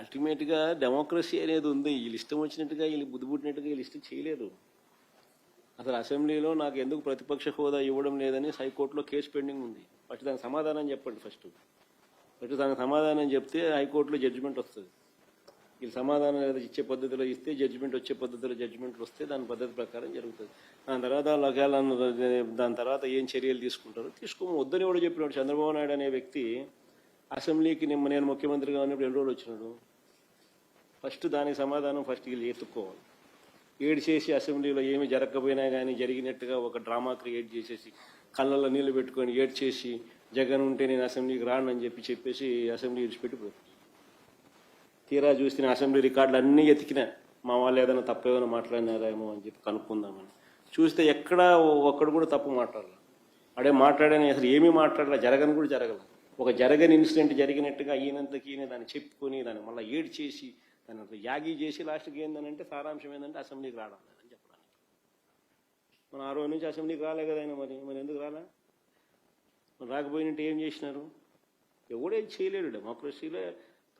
అల్టిమేట్గా డెమోక్రసీ అనేది ఉంది. వీళ్ళు ఇష్టం వచ్చినట్టుగా, వీళ్ళు బుద్ధి పుట్టినట్టుగా వీళ్ళు ఇష్టం చేయలేరు. అసలు అసెంబ్లీలో నాకు ఎందుకు ప్రతిపక్ష హోదా ఇవ్వడం లేదని హైకోర్టులో కేసు పెండింగ్ ఉంది. ఫస్ట్ దానికి సమాధానం చెప్పండి. ఫస్ట్ దానికి సమాధానం చెప్తే హైకోర్టులో జడ్జిమెంట్ వస్తుంది. వీళ్ళు సమాధానం ఏదో ఇచ్చే పద్ధతిలో ఇస్తే జడ్జిమెంట్ వచ్చే పద్ధతిలో జడ్జిమెంట్లు వస్తే దాని పద్ధతి ప్రకారం జరుగుతుంది. దాని తర్వాత ఏం చర్యలు తీసుకుంటారో వద్దని కూడా చెప్పినాడు. చంద్రబాబు నాయుడు అనే వ్యక్తి అసెంబ్లీకి నేను ముఖ్యమంత్రిగా ఉన్నప్పుడు 2 రోజులు వచ్చినాడు. ఫస్ట్ దానికి సమాధానం వీళ్ళు ఎత్తుక్కోవాలి. ఏడు చేసి అసెంబ్లీలో ఏమి జరగకపోయినా కానీ జరిగినట్టుగా ఒక డ్రామా క్రియేట్ చేసేసి కళ్ళల్లో నీళ్లు పెట్టుకొని ఏడ్ చేసి జగన్ ఉంటే నేను అసెంబ్లీకి రానని చెప్పేసి అసెంబ్లీ విడిచిపెట్టిపోతుంది. తీరా చూస్తే అసెంబ్లీ రికార్డులు అన్నీ ఎతికినా మా వాళ్ళు ఏదైనా తప్పు ఏదైనా మాట్లాడినారేమో అని చెప్పి కనుక్కుందామని చూస్తే ఒక్కడు కూడా తప్పు మాట్లాడాలి. మాట్లాడని అసలు ఏమీ మాట్లాడాల, జరగని కూడా జరగల. ఒక జరగని ఇన్సిడెంట్ జరిగినట్టుగా ఈయన దాన్ని చెప్పుకొని దాన్ని మళ్ళీ ఏడ్ చేసి దాన్ని యాగి చేసి లాస్ట్కి ఏంటంటే సారాంశం ఏంటంటే అసెంబ్లీకి రావడం అని చెప్పడానికి. మన 6 రోజు నుంచి అసెంబ్లీకి రాలే కదా ఆయన. మరి ఎందుకు రాలే? రాకపోయినట్టు ఏం చేసినారు? ఎవడేం చేయలేడు. డెమోక్రసీలో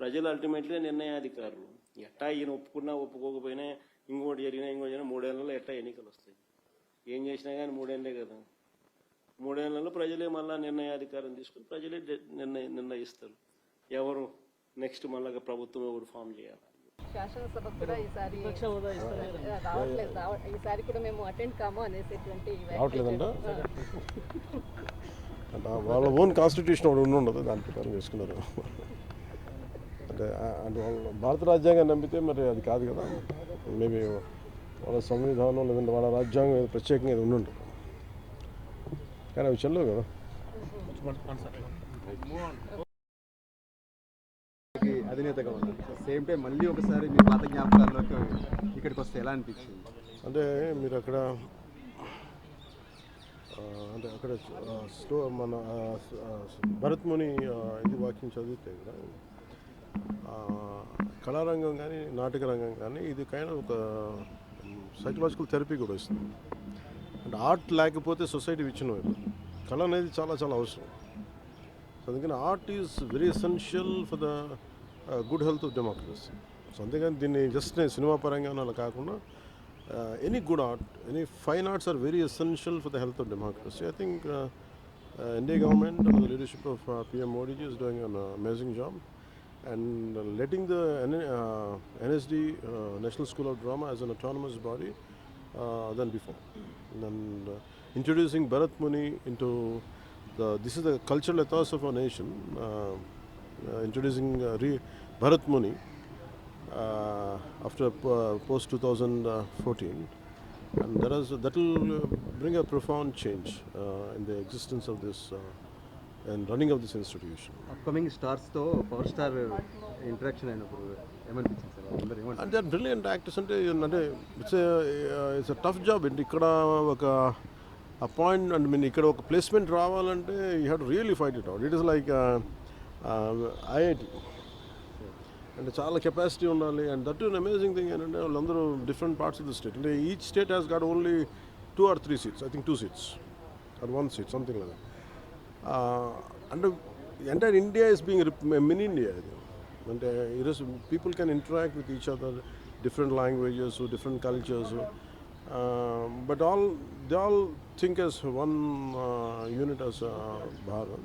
ప్రజలు అల్టిమేట్గా నిర్ణయాధికారులు. ఎట్టా ఈయన ఒప్పుకున్నా ఒప్పుకోకపోయినా ఇంకోటి జరిగినా 3 ఏళ్లలో ఎట్టా ఎన్నికలు వస్తాయి. ఏం చేసినా కానీ 3 ఏళ్ళే కదా. 3 ఏళ్లలో ప్రజలే మళ్ళా నిర్ణయాధికారం తీసుకుని ప్రజలే నిర్ణయిస్తారు ఎవరు నెక్స్ట్ మళ్ళా ప్రభుత్వం ఎవరు ఫామ్ చేయాలి. శాసనసభ కూడా ఈసారి రావట్లేదు. ఈసారి కూడా మేము అటెండ్ కాము అనేసేటువంటి రావట్లేదంట. వాళ్ళ ఓన్ కాన్స్టిట్యూషన్ ఒకటి ఉండదు, దాని ప్రకారం చేసుకున్నారు. అంటే భారత రాజ్యాంగం నమ్మితే మరి అది కాదు కదా. మేబీ వాళ్ళ సంవిధానం లేదంటే వాళ్ళ రాజ్యాంగం ప్రత్యేకంగా ఇది ఉండుంటుంది, కానీ అవి చెల్లవు కదా. అధినేతగా ఉన్నారు. సేమ్ టైం మళ్ళీ ఒకసారి మీ పాత జ్ఞాపకాల్లోకి ఇక్కడికి వస్తే ఎలా అనిపించింది? అంటే మీరు అక్కడ మన భరత్ ముని ఇది వాక్యం చదివితే కూడా కళారంగం కానీ నాటక రంగం కానీ ఇది కైండ్ ఒక సైకలాజికల్ థెరపీ కూడా ఇస్తుంది. అంటే ఆర్ట్ లేకపోతే సొసైటీ విచ్ఛిన్నం అయిపోతుంది. కళ అనేది చాలా చాలా అవసరం. సో అందుకని art is very essential for the good health of democracy. So అంతేగాని దీన్ని జస్ట్ సినిమా పరంగా అలా కాకుండా any good art, any fine arts are very essential for the health of democracy. I think India government under the leadership of PM Modi ji is doing an amazing job and letting the NSD National School of Drama as an autonomous body than before, and introducing Bharat Muni into this is the cultural ethos of our nation, introducing Bharat Muni after post 2014, and that will bring a profound change in the existence of this and running of this institution. Upcoming stars తో power star interaction అయినప్పుడు ఏమనిపించింది sir? అందరూ ఏమంటారు? అంటే brilliant actors అంటే it's tough job అండి. ఇక్కడ ఒక అపాయింట్ అంటే మీన్ ఇక్కడ ఒక ప్లేస్మెంట్ రావాలంటే you have to really fight it out. It is like IIT అంటే చాలా కెపాసిటీ ఉండాలి. And that is amazing thing ఏంటంటే వాళ్ళందరూ different parts of the state. అంటే each state has got only 2 or 3 seats, I think 2 seats or 1 seat, something like that. And the entire India is being mini India. And people can interact with each other, different languages, different cultures, but they all think as one unit as Bharat.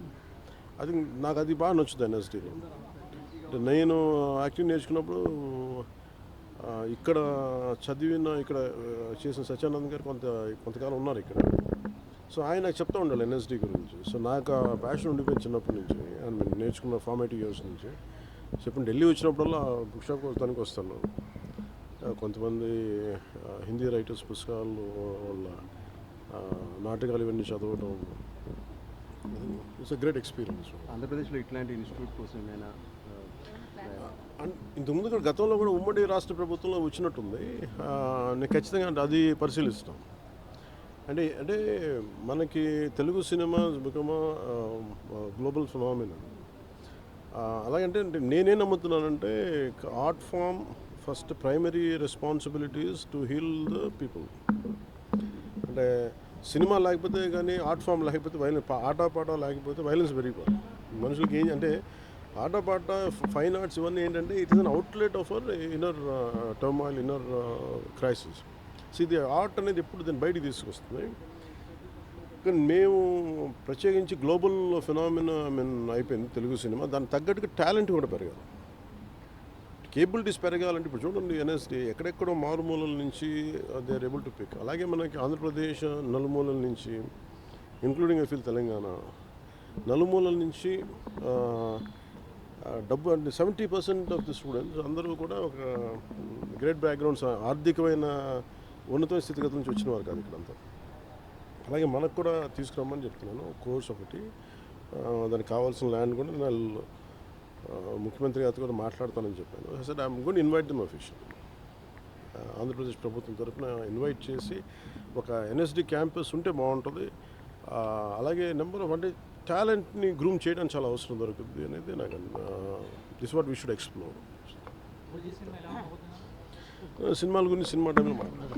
I think నాకు అది బాగా నచ్చుతుంది ఎన్ఎస్డీలో. అంటే నేను acting నేర్చుకున్నప్పుడు ఇక్కడ చదివిన ఇక్కడ చేసిన సత్యానంద్ గారు కొంతకాలం ఉన్నారు ఇక్కడ. సో ఆయన నాకు చెప్తూ ఉండాలి ఎన్ఎస్డి గురించి. సో నాకు ఆ ప్యాషన్ ఉండిపోయింది చిన్నప్పటి నుంచి, అండ్ నేర్చుకున్న ఫార్మేటివ్ ఇయర్స్ నుంచి. చెప్పండి ఢిల్లీ వచ్చినప్పుడల్లా బుక్ షాప్ తనకి వస్తాను. కొంతమంది హిందీ రైటర్స్ పుస్తకాలు వాళ్ళ నాటకాలు ఇవన్నీ చదవడం. It's a great experience. ఆంధ్రప్రదేశ్లో ఇట్లాంటి ఇన్స్టిట్యూట్ కోసం ఏమైనా ఇంతకుముందు కూడా గతంలో కూడా ఉమ్మడి రాష్ట్ర ప్రభుత్వంలో వచ్చినట్టుంది. నేను ఖచ్చితంగా అది పరిశీలిస్తాం. అంటే మనకి Telugu cinema become global phenomenon. అలాగంటే నేనేం నమ్ముతున్నానంటే art form first primary responsibilities to heal the people. అంటే సినిమా లేకపోతే కానీ ఆర్ట్ ఫామ్ లేకపోతే ఆట పాట లేకపోతే వైలెన్స్ పెరిగిపోతుంది. మనుషులకి అంటే ఆటపాట ఫైన్ ఆర్ట్స్ ఇవన్నీ ఏంటంటే it is an outlet of our inner turmoil inner crisis. So ఇది ఆర్ట్ అనేది ఎప్పుడు దీన్ని బయటికి తీసుకొస్తుంది. కానీ మేము ప్రత్యేకించి గ్లోబల్ ఫినామినా అయిపోయింది తెలుగు సినిమా. దానికి తగ్గట్టుగా టాలెంట్ కూడా పెరగాలి, కేబిలిటీస్ పెరగాలంటే ఇప్పుడు చూడండి ఎన్ఎస్డి ఎక్కడెక్కడో మారుమూలల నుంచి they are able to pick. అలాగే మనకి ఆంధ్రప్రదేశ్ నలుమూలల నుంచి ఇంక్లూడింగ్ ఐ ఫీల్ తెలంగాణ నలుమూలల నుంచి డబ్బు అంటే 70% ఆఫ్ ది స్టూడెంట్స్ అందరూ కూడా ఒక గ్రేట్ బ్యాక్గ్రౌండ్స్, ఆర్థికమైన ఉన్నత స్థితిగతుల నుంచి వచ్చిన వారు కాదు ఇక్కడంతా. అలాగే మనకు కూడా తీసుకురమ్మని చెప్తున్నాను కోర్స్ ఒకటి, దానికి కావాల్సిన ల్యాండ్ కూడా నేను ముఖ్యమంత్రి గారితో కూడా మాట్లాడతానని చెప్పాను. Sir I'm going to invite them official. Andhra Pradesh ప్రభుత్వం తరఫున ఇన్వైట్ చేసి ఒక ఎన్ఎస్డి క్యాంపస్ ఉంటే బాగుంటుంది. అలాగే నెంబర్ ఆఫ్ అంటే టాలెంట్ని గ్రూమ్ చేయడానికి చాలా అవసరం దొరుకుతుంది అనేది నాకు this what we should explore. సినిమాల గురించి సినిమా టైంలో మాట్లాడాలి.